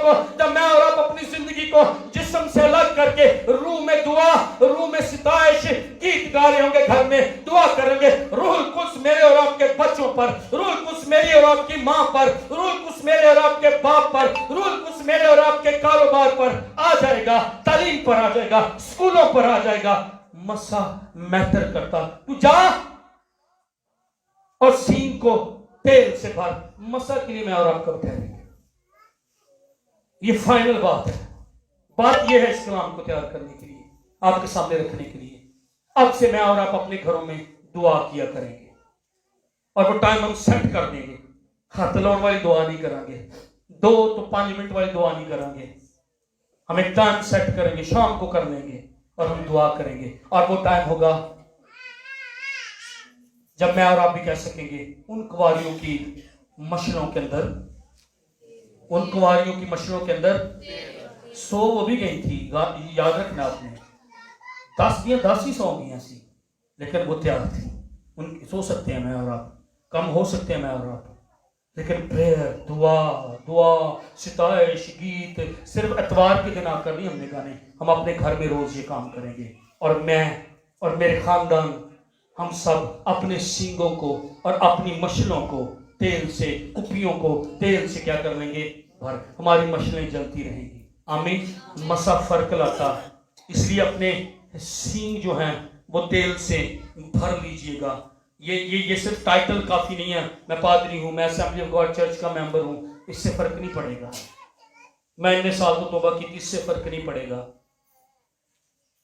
کو جب میں اور آپ اپنی زندگی کو جسم سے الگ کر کے روح میں دعا، روح میں ستائش، گیت گا رہے ہوں گے، گھر میں دعا کریں گے، روح القدس میرے اور آپ کے بچوں پر، روح القدس میری اور آپ کی ماں پر، روح القدس میرے اور آپ کے باپ پر، روح القدس میرے اور آپ کے کاروبار پر آ جائے گا، تعلیم پر آ جائے گا، اسکولوں پر آ جائے گا۔ مسا میٹر کرتا، تو جا اور سینگ کو تیل سے بھر۔ مسا کے لیے میں اور آپ کب ٹھہریں گے؟ یہ فائنل بات ہے۔ بات یہ ہے اس کلام کو تیار کرنے کے لیے، آپ کے سامنے رکھنے کے لیے۔ اب سے میں اور آپ اپنے گھروں میں دعا کیا کریں گے، اور وہ ٹائم ہم سیٹ کر دیں گے۔ ہاتھ لاؤن والی دعا نہیں کریں گے، 2 تو 5 منٹ والی دعا نہیں کریں گے، ہم ایک ٹائم سیٹ کریں گے، شام کو کر لیں گے اور ہم دعا کریں گے۔ اور وہ ٹائم ہوگا جب میں اور آپ بھی کہہ سکیں گے ان کنواریوں کی مشنوں کے اندر، ان کنواریوں کی مشنوں کے اندر 100 وہ بھی گئی تھی، یاد رکھنا آپ نے، 10 ہی 100 گئی سی، لیکن وہ تیار تھی۔ ان سو سکتے ہیں میں اور آپ، کم ہو سکتے ہیں میں اور آپ، لیکن پریئر، دعا، ستائش، گیت صرف اتوار کے دن آ کر نہیں ہم نے گانے، ہم اپنے گھر میں روز یہ کام کریں گے۔ اور میں اور میرے خاندان، ہم سب اپنے سینگوں کو اور اپنی مشلوں کو تیل سے، کپیوں کو تیل سے کیا کر لیں گے؟ بھر۔ ہماری مشلیں جلتی رہیں گی۔ آمین۔ مسا فرق لاتا، اس لیے اپنے سینگ جو ہیں وہ تیل سے بھر لیجئے گا۔ یہ صرف ٹائٹل کافی نہیں ہے، میں پادری ہوں، میں اسمبلی آف گاڈ چرچ کا ممبر ہوں، اس سے فرق نہیں پڑے گا۔ میں اتنے سال تو توبہ کی، اس سے فرق نہیں پڑے گا۔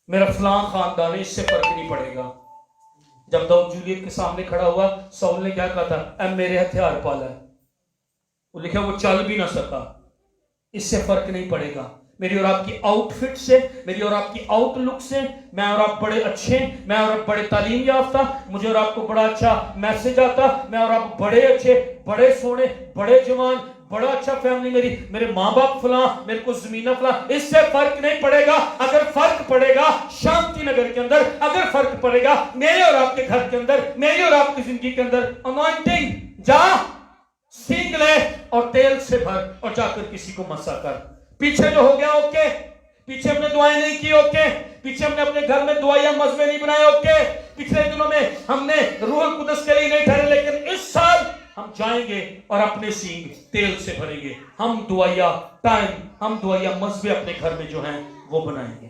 میرا فلاں خاندان ہے، اس سے فرق نہیں پڑے گا۔ جب داؤد جولیت کے سامنے کھڑا ہوا، ساؤل نے کیا کہا تھا؟ اے میرے ہتھیار پالا ہے، وہ لکھا وہ چل بھی نہ سکا۔ اس سے فرق نہیں پڑے گا۔ میری اور آپ کی آؤٹ فٹ سے، میری اور آپ کی آؤٹ لک سے، میں اور آپ بڑے اچھے، میں اور آپ بڑے تعلیم یافتہ، مجھے اور آپ کو بڑا اچھا میسج آتا، میں اور آپ بڑے اچھے، بڑے سونے، بڑے جوان، بڑا اچھا فیملی، میرے ماں باپ فلاں، میرے کو زمینہ فلاں، اس سے فرق نہیں پڑے گا۔ اگر فرق پڑے گا شانتی نگر کے اندر، اگر فرق پڑے گا میرے اور آپ کے گھر کے اندر، میری اور آپ کی زندگی کے اندر، انوائنٹنگ، جا سینگ لے اور تیل سے بھر اور جا کر کسی کو مسا کر۔ پیچھے جو ہو گیا اوکے، پیچھے ہم نے دعائیں نہیں کی اوکے، پیچھے ہم نے اپنے گھر میں دعائیں مذبے نہیں بنائے اوکے، پچھلے دنوں میں ہم نے روح القدس کے لیے نہیں ٹھہرے، لیکن اس سال ہم جائیں گے اور اپنے سینگ تیل سے بھریں گے۔ ہم دعائیں ٹائم، ہم دعائیں مذبے اپنے گھر میں جو ہیں وہ بنائیں گے۔